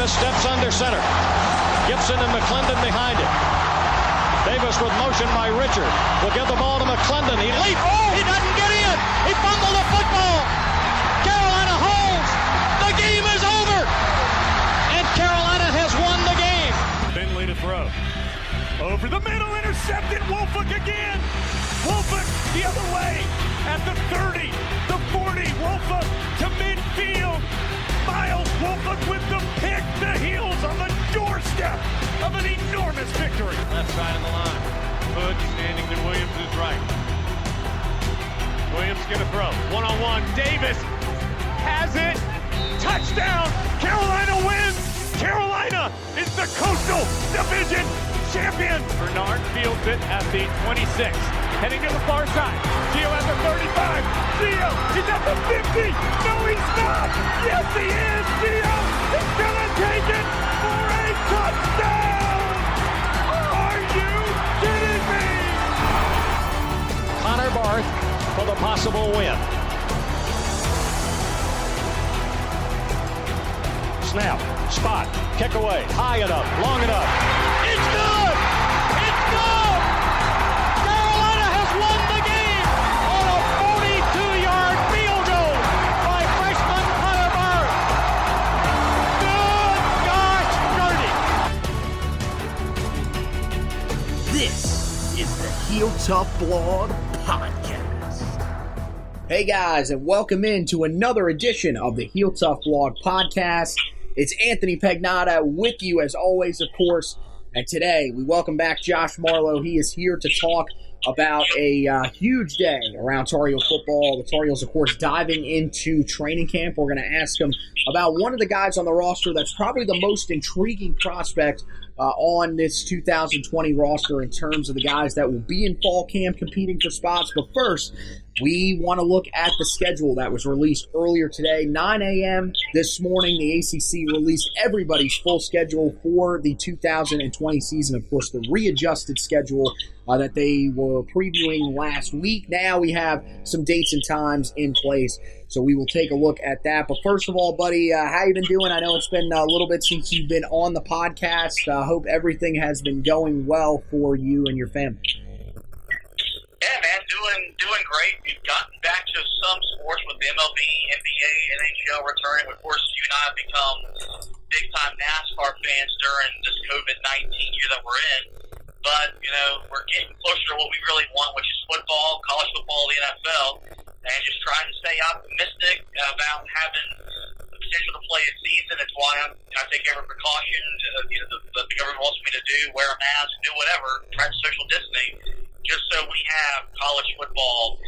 Davis steps under center. Gibson and McClendon behind him. Davis with motion by Richard. Will give the ball to McClendon. He leaps. Oh, he doesn't get in. He fumbled the football. Carolina holds. The game is over. And Carolina has won the game. Finley to throw. Over the middle, intercepted. Wolford again. Wolford the other way at the 30, the 40. Wolford to midfield. Miles Wolford with the pick. The heels on the doorstep of an enormous victory. Left side of the line. Hood standing to Williams' right. Williams gonna throw. One-on-one. Davis has it. Touchdown. Carolina wins. Carolina is the Coastal Division champion. Bernard fields it at the 26. Heading to the far side. Gio at the 35. Gio is at the 50. No, he's not. Yes, he is. Gio is going to take it for a touchdown. Are you kidding me? Connor Barth for the possible win. Snap, spot, kick away, high enough, long enough. It's good! It's good! Carolina has won the game on a 42-yard field goal by freshman Connor Barth. Good gosh, dirty! This is the Heel Tough Blog Podcast. Hey guys, and welcome into another edition of the Heel Tough Blog Podcast. It's Anthony Pagnotta with you as always, of course. And today we welcome back Josh Marlowe. He is here to talk about a huge day around Tar Heel football. The Tar Heels, of course, diving into training camp. We're going to ask him about one of the guys on the roster that's probably the most intriguing prospect on this 2020 roster in terms of the guys that will be in fall camp competing for spots. But first, we want to look at the schedule that was released earlier today. 9 a.m. this morning, the ACC released everybody's full schedule for the 2020 season. Of course, the readjusted schedule that they were previewing last week. Now we have some dates and times in place, so we will take a look at that. But first of all, buddy, how you been doing? I know it's been a little bit since you've been on the podcast. Hope everything has been going well for you and your family. Yeah, man, doing great. We've gotten back to some sports with the MLB, NBA, NHL returning. Of course, you and I have become big-time NASCAR fans during this COVID-19 year that we're in. But, you know, we're getting closer to what we really want, which is football, college football, the NFL, and just trying to stay optimistic about having the potential to play a season. That's why I take every precaution. The government wants me to do, wear a mask, do whatever, practice social distancing, just so we have college football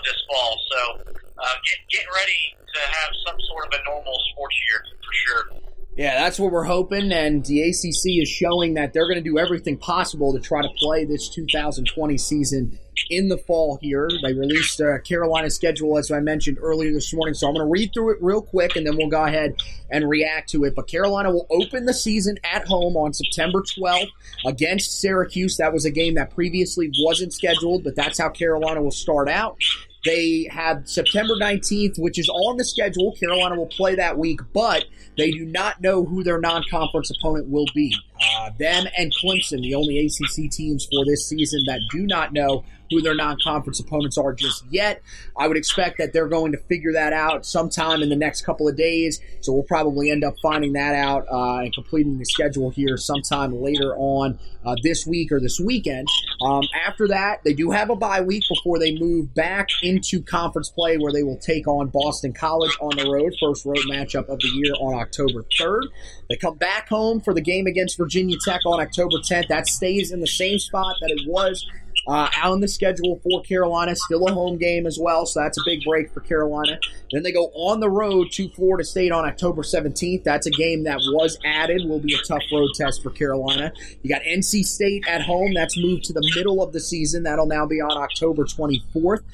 this fall. So getting ready to have some sort of a normal sports year for sure. Yeah, that's what we're hoping, and the ACC is showing that they're going to do everything possible to try to play this 2020 season in the fall here. They released a Carolina schedule, as I mentioned earlier this morning, so I'm going to read through it real quick, and then we'll go ahead and react to it. But Carolina will open the season at home on September 12th against Syracuse. That was a game that previously wasn't scheduled, but that's how Carolina will start out. They have September 19th, which is on the schedule. Carolina will play that week, but they do not know who their non-conference opponent will be. Them and Clemson, the only ACC teams for this season that do not know who their non-conference opponents are just yet. I would expect that they're going to figure that out sometime in the next couple of days, so we'll probably end up finding that out and completing the schedule here sometime later on this week or this weekend. After that, they do have a bye week before they move back into conference play, where they will take on Boston College on the road, first road matchup of the year on October 3rd. They come back home for the game against Virginia Tech on October 10th. That stays in the same spot that it was out on the schedule for Carolina, still a home game as well, so that's a big break for Carolina. Then they go on the road to Florida State on October 17th. That's a game that was added, will be a tough road test for Carolina. You got NC State at home. That's moved to the middle of the season. That'll now be on October 24th.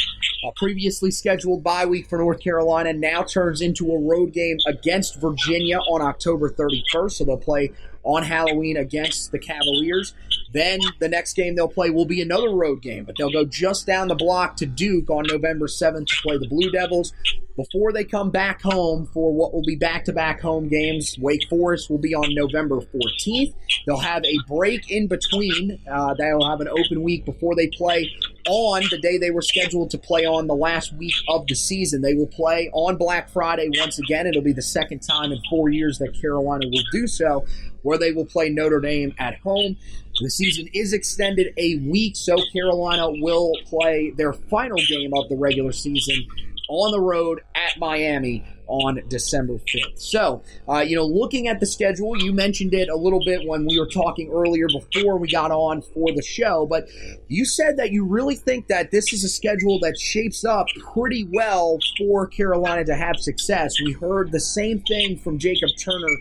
A previously scheduled bye week for North Carolina now turns into a road game against Virginia on October 31st, so they'll play on Halloween against the Cavaliers. Then the next game they'll play will be another road game, but they'll go just down the block to Duke on November 7th to play the Blue Devils before they come back home for what will be back-to-back home games. Wake Forest will be on November 14th. They'll have a break in between. They'll have an open week before they play on the day they were scheduled to play on the last week of the season. They will play on Black Friday once again. It'll be the second time in 4 years that Carolina will do so, where they will play Notre Dame at home. The season is extended a week, so Carolina will play their final game of the regular season on the road at Miami on December 5th. So, looking at the schedule, you mentioned it a little bit when we were talking earlier before we got on for the show, but you said that you really think that this is a schedule that shapes up pretty well for Carolina to have success. We heard the same thing from Jacob Turner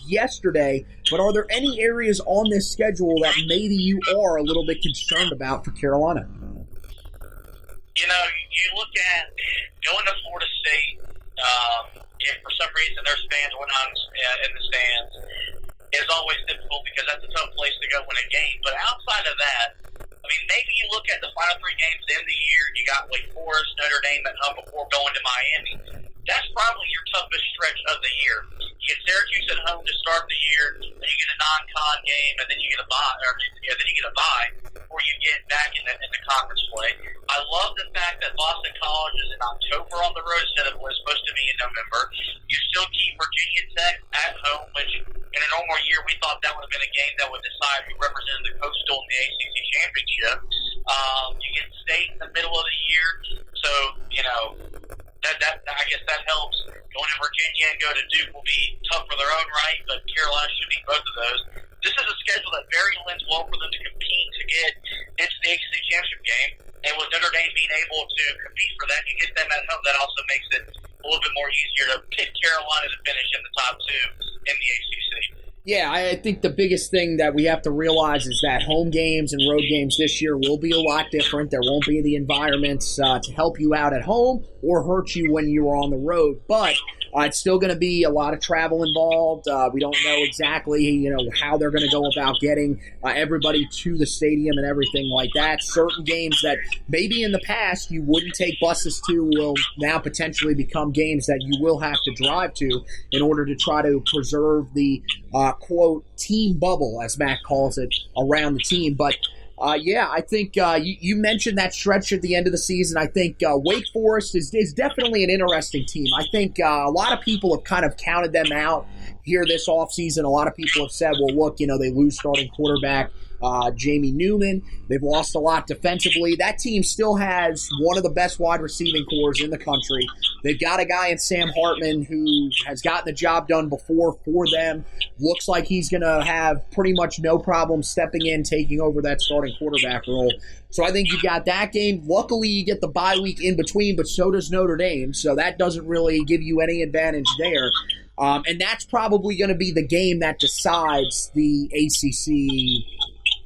yesterday, but are there any areas on this schedule that maybe you are a little bit concerned about for Carolina? You look at going to Florida State, if for some reason there's fans went on in the stands, is always difficult because that's a tough place to go win a game. But outside of that, maybe you look at the final three games in the year, you got Wake Forest, Notre Dame at home before going to Miami. That's probably your toughest stretch of the year. You get Syracuse at home to start the year, then you get a non-con game, and then you get a bye before you get back in the conference play. I love the fact that Boston College is in October on the road instead of what it's supposed to be in November. You still keep Virginia Tech at home, which in a normal year we thought that would have been a game that would decide who represented the Coastal in the ACC championship. You get State in the middle of the year, so that I guess that helps. Going to Virginia and go to Duke will be tough for their own right, but Carolina should beat both of those. This is a schedule that very lends well for them to compete to get into the ACC championship game. And with Notre Dame being able to compete for that, you get them at home. That also makes it a little bit more easier to pick Carolina to finish in the top two in the ACC. Yeah, I think the biggest thing that we have to realize is that home games and road games this year will be a lot different. There won't be the environments to help you out at home or hurt you when you're on the road. But it's still going to be a lot of travel involved. We don't know exactly, how they're going to go about getting everybody to the stadium and everything like that. Certain games that maybe in the past you wouldn't take buses to will now potentially become games that you will have to drive to in order to try to preserve the quote team bubble, as Matt calls it, around the team. But I think you mentioned that stretch at the end of the season. I think Wake Forest is definitely an interesting team. I think a lot of people have kind of counted them out here this offseason. A lot of people have said, well, look, they lose starting quarterback Jamie Newman. They've lost a lot defensively. That team still has one of the best wide receiving cores in the country. They've got a guy in Sam Hartman who has gotten the job done before for them. Looks like he's going to have pretty much no problem stepping in, taking over that starting quarterback role. So I think you've got that game. Luckily, you get the bye week in between, but so does Notre Dame. So that doesn't really give you any advantage there. And that's probably going to be the game that decides the ACC,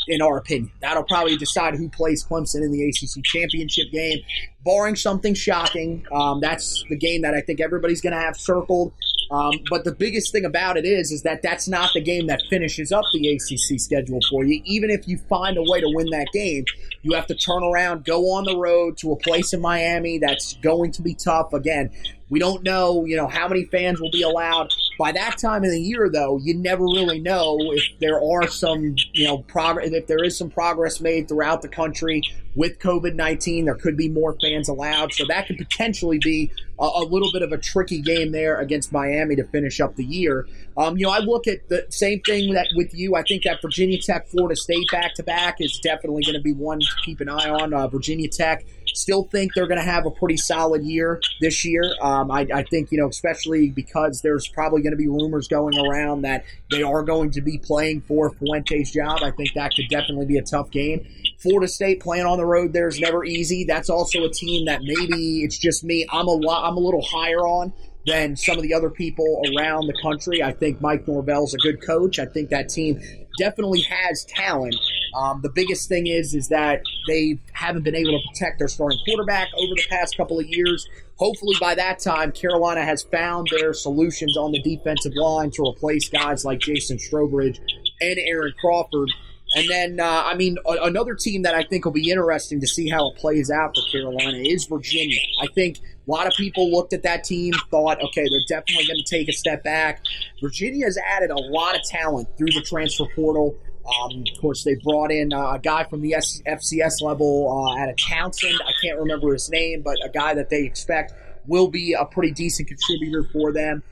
in our opinion. That'll probably decide who plays Clemson in the ACC championship game. Barring something shocking, that's the game that I think everybody's going to have circled. But the biggest thing about it is that that's not the game that finishes up the ACC schedule for you. Even if you find a way to win that game, you have to turn around, go on the road to a place in Miami that's going to be tough. Again, we don't know, how many fans will be allowed. By that time of the year, though, you never really know if there are some, if there is some progress made throughout the country with COVID-19. There could be more fans allowed, so that could potentially be a little bit of a tricky game there against Miami to finish up the year. I look at the same thing that with you. I think that Virginia Tech, Florida State back-to-back is definitely going to be one to keep an eye on. Virginia Tech, still think they're going to have a pretty solid year this year. I think, especially because there's probably going to be rumors going around that they are going to be playing for Fuente's job. I think that could definitely be a tough game. Florida State playing on the road there is never easy. That's also a team that maybe it's just me. I'm a little higher on than some of the other people around the country. I think Mike Norvell's a good coach. I think that team definitely has talent. The biggest thing is that they haven't been able to protect their starting quarterback over the past couple of years. Hopefully by that time, Carolina has found their solutions on the defensive line to replace guys like Jason Strowbridge and Aaron Crawford. And then, another team that I think will be interesting to see how it plays out for Carolina is Virginia. I think a lot of people looked at that team, thought, okay, they're definitely going to take a step back. Virginia has added a lot of talent through the transfer portal. Of course, they brought in a guy from the FCS level out of Townsend. I can't remember his name, but a guy that they expect will be a pretty decent contributor for them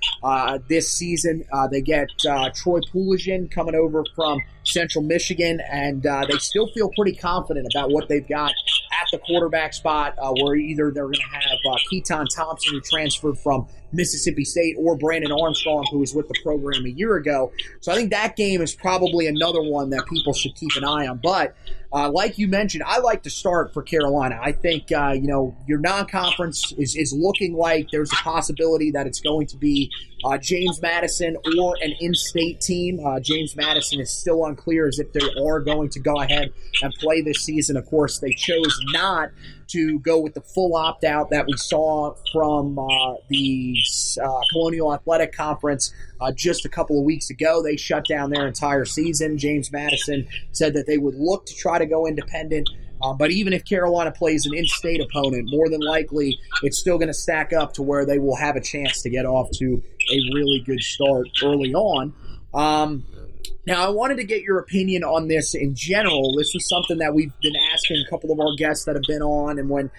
this season. They get Troy Poulagen coming over from Central Michigan, and they still feel pretty confident about what they've got at the quarterback spot, where either they're going to have Keaton Thompson, who transferred from Mississippi State, or Brandon Armstrong, who was with the program a year ago. So I think that game is probably another one that people should keep an eye on. But like you mentioned, I like to start for Carolina. I think, your non-conference is looking like there's a possibility that it's going to be James Madison or an in-state team. James Madison is still unclear as if they are going to go ahead and play this season. Of course, they chose not to go with the full opt-out that we saw from the Colonial Athletic Conference just a couple of weeks ago. They shut down their entire season. James Madison said that they would look to try to go independent. But even if Carolina plays an in-state opponent, more than likely it's still going to stack up to where they will have a chance to get off to a really good start early on. Now, I wanted to get your opinion on this in general. This was something that we've been asking a couple of our guests that have been on, and when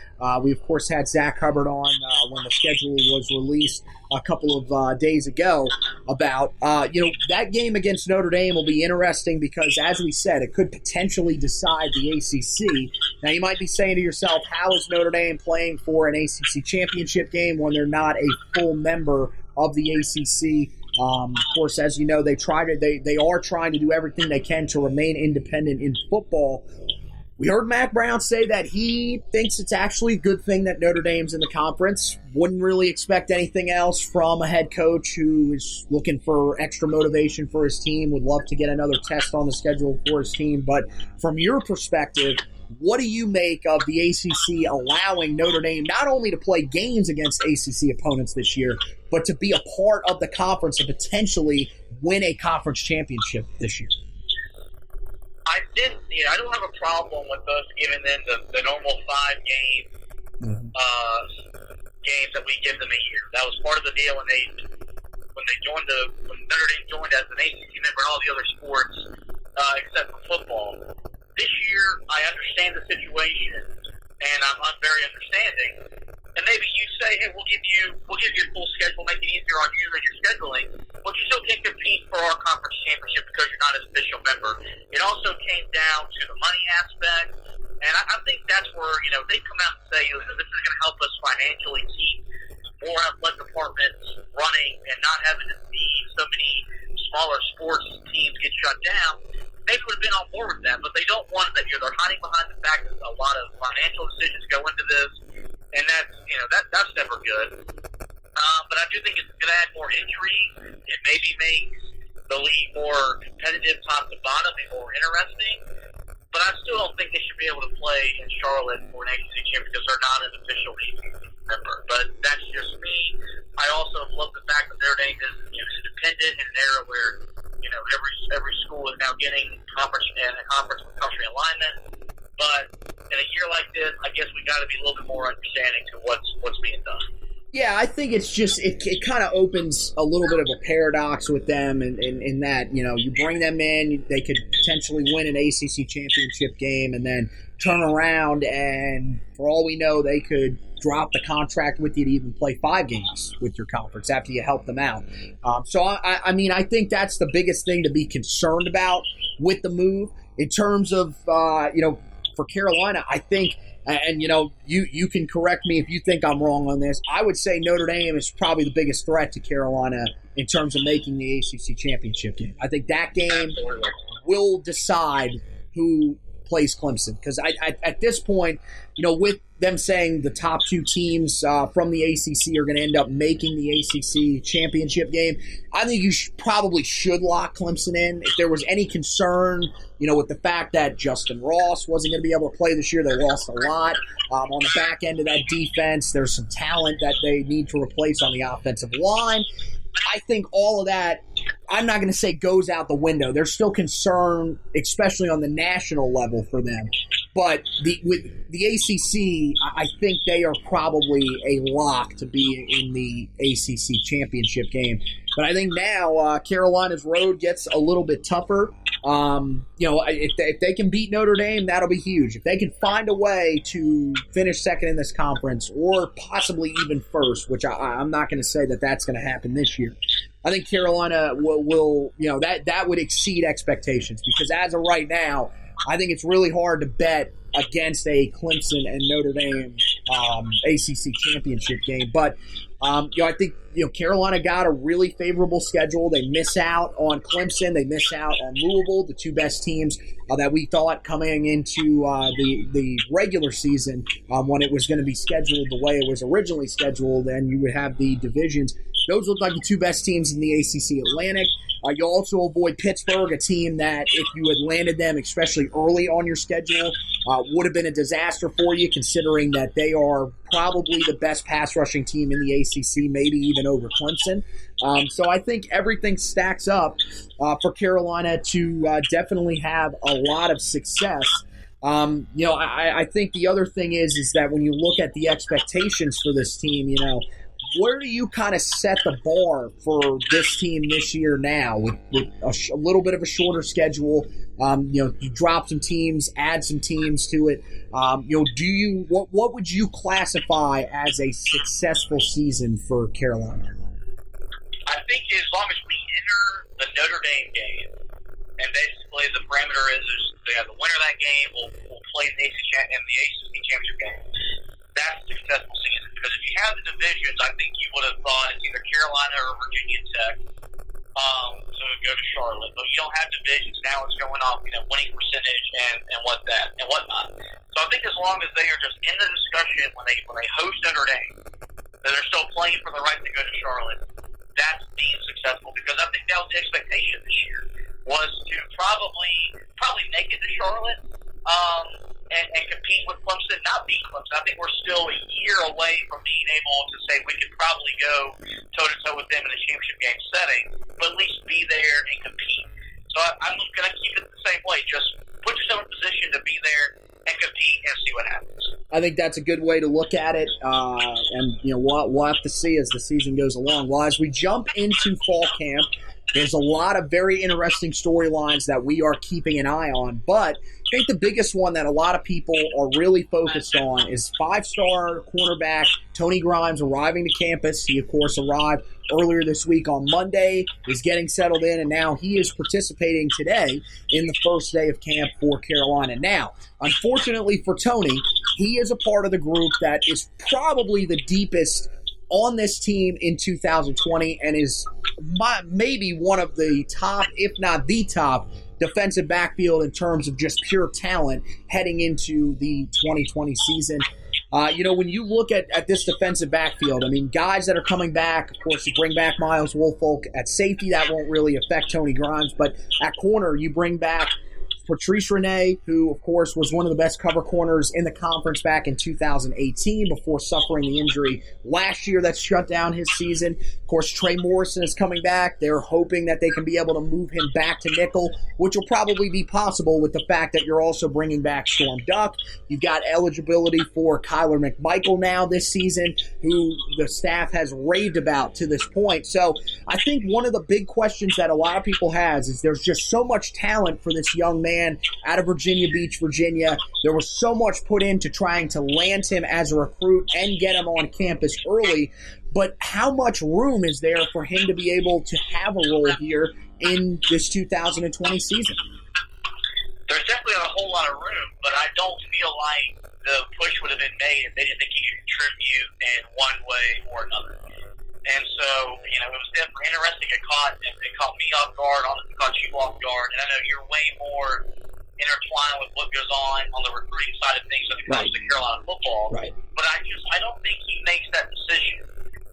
we, of course, had Zach Hubbard on when the schedule was released a couple of days ago about, that game against Notre Dame will be interesting because, as we said, it could potentially decide the ACC. Now, you might be saying to yourself, how is Notre Dame playing for an ACC championship game when they're not a full member of the ACC? Of course, as you know, they are trying to do everything they can to remain independent in football. We heard Mack Brown say that he thinks it's actually a good thing that Notre Dame's in the conference. Wouldn't really expect anything else from a head coach who is looking for extra motivation for his team, would love to get another test on the schedule for his team. But from your perspective, what do you make of the ACC allowing Notre Dame not only to play games against ACC opponents this year, but to be a part of the conference and potentially win a conference championship this year? I don't have a problem with us giving them the normal 5 games that we give them a year. That was part of the deal when Notre Dame joined as an ACC member in all the other sports except for football. This year, I understand the situation, and I'm very understanding. And maybe you say, hey, we'll give you a full schedule, make it easier on you and your scheduling, but you still can't compete for our conference championship because you're not an official member. It also came down to the money aspect, and I think that's where, they come out and say, this is going to help us financially keep more athletic departments running and not having to see so many smaller sports teams get shut down. Maybe would have been on board with that, but they don't want that. They're hiding behind the fact that a lot of financial decisions go into this, and that's never good. But I do think it's going to add more intrigue. It maybe makes the league more competitive, top to bottom, and more interesting. But I still don't think they should be able to play in Charlotte for an ACC championship because they're not an official ACC member. But that's just me. I also love the fact that Notre Dame is independent in an era where every school is now getting conference with country alignment. But in a year like this, I guess we got to be a little bit more understanding to what's being done. Yeah, I think it's just it kind of opens a little bit of a paradox with them in that, you bring them in, they could potentially win an ACC championship game and then turn around and, for all we know, they could drop the contract with you to even play 5 games with your conference after you help them out. So, I think that's the biggest thing to be concerned about with the move. In terms of, for Carolina, I think, and you can correct me if you think I'm wrong on this, I would say Notre Dame is probably the biggest threat to Carolina in terms of making the ACC championship game. I think that game will decide who plays Clemson, because at this point, with them saying the top 2 teams from the ACC are going to end up making the ACC championship game, I think you probably should lock Clemson in. If there was any concern, with the fact that Justin Ross wasn't going to be able to play this year, they lost a lot on the back end of that defense. There's some talent that they need to replace on the offensive line. I think all of that, I'm not going to say goes out the window. There's still concern, especially on the national level for them. But with the ACC, I think they are probably a lock to be in the ACC championship game. But I think now Carolina's road gets a little bit tougher. If they can beat Notre Dame, that'll be huge. If they can find a way to finish second in this conference, or possibly even first, which I'm not going to say that that's going to happen this year, I think Carolina will that would exceed expectations, because as of right now, I think it's really hard to bet against a Clemson and Notre Dame ACC championship game. But I think Carolina got a really favorable schedule. They miss out on Clemson. They miss out on Louisville, the two best teams that we thought coming into the regular season when it was going to be scheduled the way it was originally scheduled, and you would have the divisions. Those look like the two best teams in the ACC Atlantic. You also avoid Pittsburgh, a team that if you had landed them, especially early on your schedule, would have been a disaster for you, considering that they are probably the best pass rushing team in the ACC, maybe even over Clemson. So I think everything stacks up for Carolina to definitely have a lot of success. I think the other thing is that when you look at the expectations for this team, where do you kind of set the bar for this team this year now with a little bit of a shorter schedule? You drop some teams, add some teams to it. What would you classify as a successful season for Carolina? I think as long as we enter the Notre Dame game, and basically the parameter is the winner of that game will play in the ACC championship game. That's a successful season, because if you have the divisions, I think you would have thought it's either Carolina or Virginia Tech to go to Charlotte. But you don't have divisions now; it's going off winning percentage and whatnot. So I think as long as they are just in the discussion when they host Notre Dame, that they're still playing for the right to go to Charlotte, that's being successful, because I think that was the expectation this year, was to probably make it to Charlotte. And compete with Clemson, not beat Clemson. I think we're still a year away from being able to say we could probably go toe-to-toe with them in the championship game setting, but at least be there and compete. So I'm going to keep it the same way. Just put yourself in a position to be there and compete and see what happens. I think that's a good way to look at it, and we'll have to see as the season goes along. Well, as we jump into fall camp, there's a lot of very interesting storylines that we are keeping an eye on, but I think the biggest one that a lot of people are really focused on is five-star cornerback Tony Grimes arriving to campus. He, of course, arrived earlier this week on Monday, is getting settled in, and now he is participating today in the first day of camp for Carolina. Now, unfortunately for Tony, he is a part of the group that is probably the deepest on this team in 2020 and is maybe one of the top, if not the top, defensive backfield in terms of just pure talent heading into the 2020 season. When you look at this defensive backfield, guys that are coming back, of course, you bring back Miles Woolfolk at safety. That won't really affect Tony Grimes. But at corner, you bring back Patrice Rene, who, of course, was one of the best cover corners in the conference back in 2018 before suffering the injury last year that shut down his season. Of course, Trey Morrison is coming back. They're hoping that they can be able to move him back to nickel, which will probably be possible with the fact that you're also bringing back Storm Duck. You've got eligibility for Kyler McMichael now this season, who the staff has raved about to this point. So I think one of the big questions that a lot of people has is there's just so much talent for this young man out of Virginia Beach, Virginia. There was so much put into trying to land him as a recruit and get him on campus early, but how much room is there for him to be able to have a role here in this 2020 season? There's definitely not a whole lot of room, but I don't feel like the push would have been made if they didn't think he could contribute in one way or another. And so, it was definitely interesting. It caught me off guard, it caught you off guard. And I know you're way more intertwined with what goes on the recruiting side of things when it comes to Carolina football. Right. But I don't think he makes that decision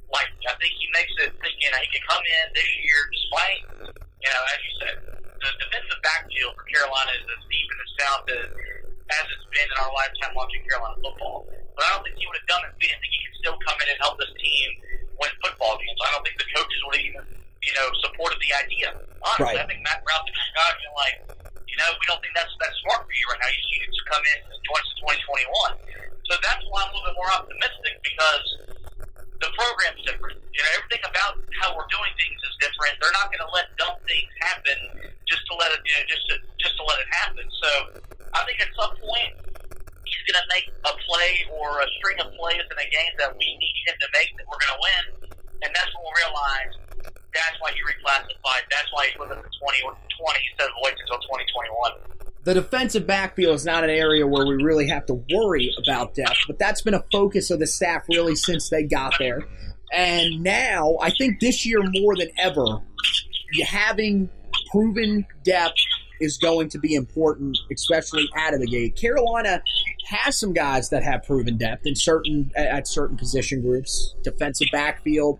lightly. I think he makes it thinking he can come in this year despite, as you said, the defensive backfield for Carolina is as deep in the South as it's been in our lifetime watching Carolina football. But I don't think he would have done it if he didn't think he could still come in and help this team win football games. I don't think the coaches would even, supported the idea. Honestly, Right. I think Matt Brown's a guy being like, we don't think that's smart for you right now. You need to come in and join us in 2021. So that's why I'm a little bit more optimistic, because the program's different. Everything about how we're doing things is different. They're not going to let dumb things happen just to let it, just to let it happen. So I think at some point he's going to make a play or a string of plays in a game that we need him to make that we're going to win, and that's when we'll realize that's why he reclassified. That's why he's with us in 2020 instead of waiting until 2021. The defensive backfield is not an area where we really have to worry about depth, but that's been a focus of the staff really since they got there. And now, I think this year more than ever, having proven depth is going to be important, especially out of the gate. Carolina has some guys that have proven depth at certain position groups, defensive backfield.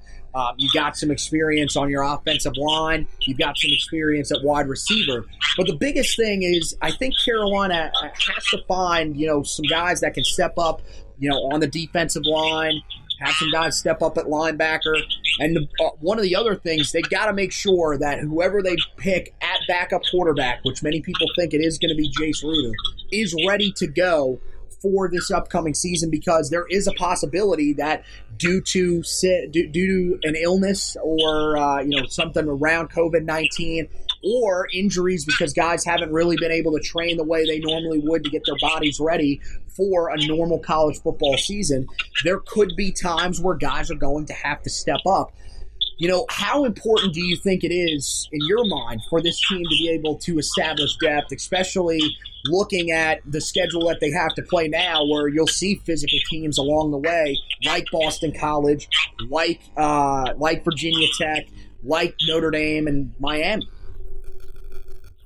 You got some experience on your offensive line. You've got some experience at wide receiver. But the biggest thing is, I think Carolina has to find, some guys that can step up, on the defensive line, have some guys step up at linebacker. And one of the other things, they've got to make sure that whoever they pick at backup quarterback, which many people think it is going to be Jace Ruder, is ready to go for this upcoming season, because there is a possibility that due to an illness or something around COVID-19 or injuries, because guys haven't really been able to train the way they normally would to get their bodies ready for a normal college football season, there could be times where guys are going to have to step up. How important do you think it is, in your mind, for this team to be able to establish depth, especially looking at the schedule that they have to play now, where you'll see physical teams along the way, like Boston College, like Virginia Tech, like Notre Dame and Miami?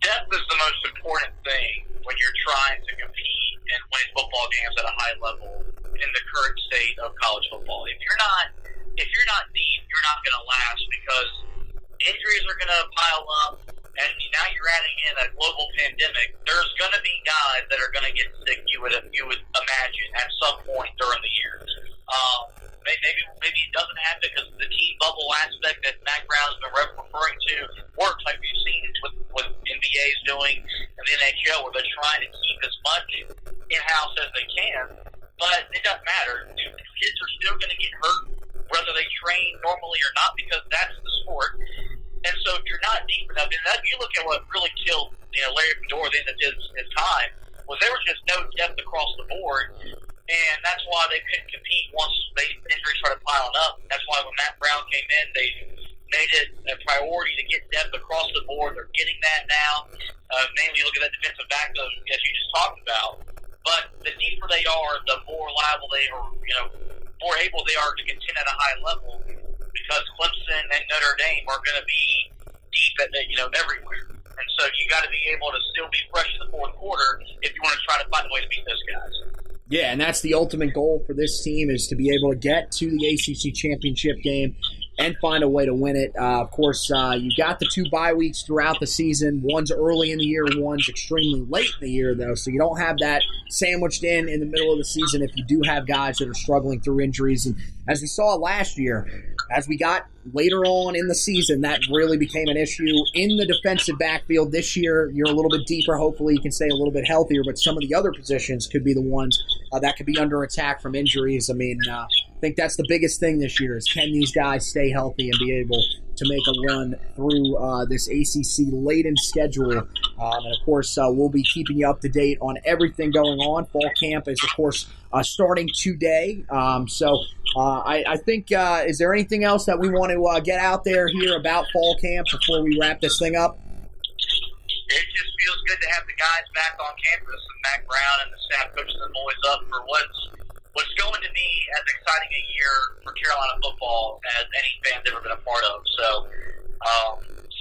Depth is the most important thing when you're trying to compete and win football games at a high level in the current state of college football. If you're not deep, you're not going to last, because injuries are going to pile up, and now you're adding in a global pandemic. There's going to be guys that are going to get sick. You would imagine at some point during the year. Maybe it doesn't happen because the team bubble aspect that Mack Brown's been referring to works, like we've seen what NBA is doing and the NHL, where they're trying to keep as much in-house as they can. But it doesn't matter. Kids are still going to get hurt, whether they train normally or not, because that's the sport. And so if you're not deep enough, and you look at what really killed Larry Fedora at the end of his time, was there was just no depth across the board, and that's why they couldn't compete once injuries started piling up. That's why when Matt Brown came in, they made it a priority to get depth across the board. They're getting that now. Mainly look at that defensive back, as you just talked about. But the deeper they are, the more liable they are, more able they are to contend at a high level, because Clemson and Notre Dame are going to be deep at everywhere. And so you got to be able to still be fresh in the fourth quarter if you want to try to find a way to beat those guys. Yeah, and that's the ultimate goal for this team, is to be able to get to the ACC championship game and find a way to win it. Of course, you got the 2 bye weeks throughout the season. One's early in the year, one's extremely late in the year, though. So you don't have that sandwiched in the middle of the season if you do have guys that are struggling through injuries. And as we saw last year, as we got later on in the season, that really became an issue in the defensive backfield. This year, you're a little bit deeper. Hopefully, you can stay a little bit healthier, but some of the other positions could be the ones that could be under attack from injuries. I mean, I think that's the biggest thing this year, is can these guys stay healthy and be able to make a run through this ACC-laden schedule. And, of course, we'll be keeping you up to date on everything going on. Fall camp is, of course, starting today. I think, is there anything else that we want to get out there here about fall camp before we wrap this thing up? It just feels good to have the guys back on campus, and Mack Brown and the staff coaching the boys up for what's going to be as exciting a year for Carolina football as any fan's ever been a part of. So,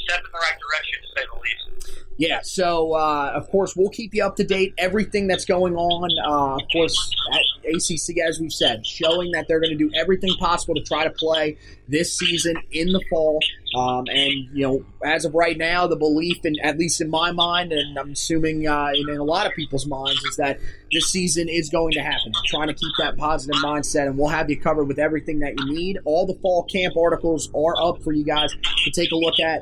step in the right direction, to say the least. Yeah, so, of course, we'll keep you up to date, everything that's going on. Of course, at ACC, as we've said, showing that they're going to do everything possible to try to play this season in the fall. And, as of right now, the belief, at least in my mind, and I'm assuming in a lot of people's minds, is that this season is going to happen. Trying to keep that positive mindset, and we'll have you covered with everything that you need. All the fall camp articles are up for you guys to take a look at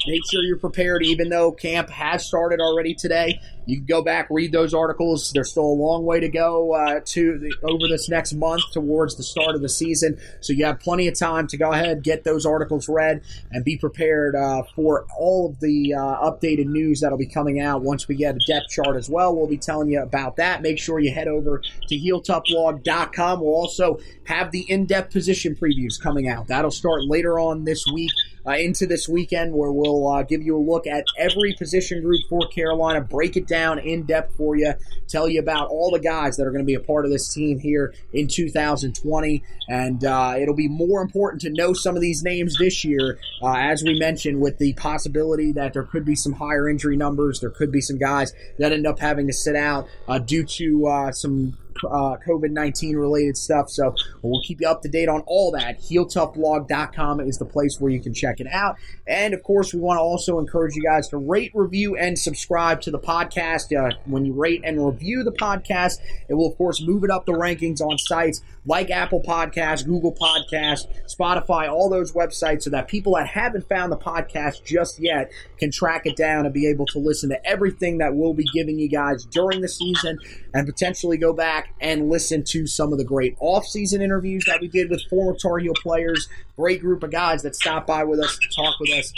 make sure you're prepared, even though camp has started already today. You can go back, read those articles. There's still a long way to go over this next month towards the start of the season. So you have plenty of time to go ahead, get those articles read, and be prepared for all of the updated news that'll be coming out once we get a depth chart as well. We'll be telling you about that. Make sure you head over to HeelToughBlog.com. We'll also have the in-depth position previews coming out. That'll start later on this week. Into this weekend, where we'll give you a look at every position group for Carolina, break it down in depth for you, tell you about all the guys that are going to be a part of this team here in 2020, and it'll be more important to know some of these names this year, as we mentioned, with the possibility that there could be some higher injury numbers. There could be some guys that end up having to sit out due to some COVID-19 related stuff. So we'll keep you up to date on all that. HeelToughBlog.com is the place where you can check it out. And of course, we want to also encourage you guys to rate, review, and subscribe to the podcast. When you rate and review the podcast, it will of course move it up the rankings on sites like Apple Podcasts, Google Podcasts, Spotify, all those websites, so that people that haven't found the podcast just yet can track it down and be able to listen to everything that we'll be giving you guys during the season, and potentially go back and listen to some of the great off-season interviews that we did with former Tar Heel players. Great group of guys that stopped by with us to talk with us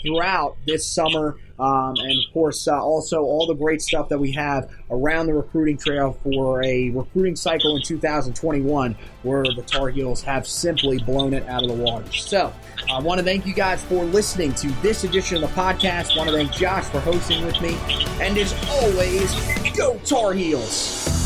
throughout this summer. And, of course, also all the great stuff that we have around the recruiting trail for a recruiting cycle in 2021 where the Tar Heels have simply blown it out of the water. So I want to thank you guys for listening to this edition of the podcast. I want to thank Josh for hosting with me. And as always, go Tar Heels!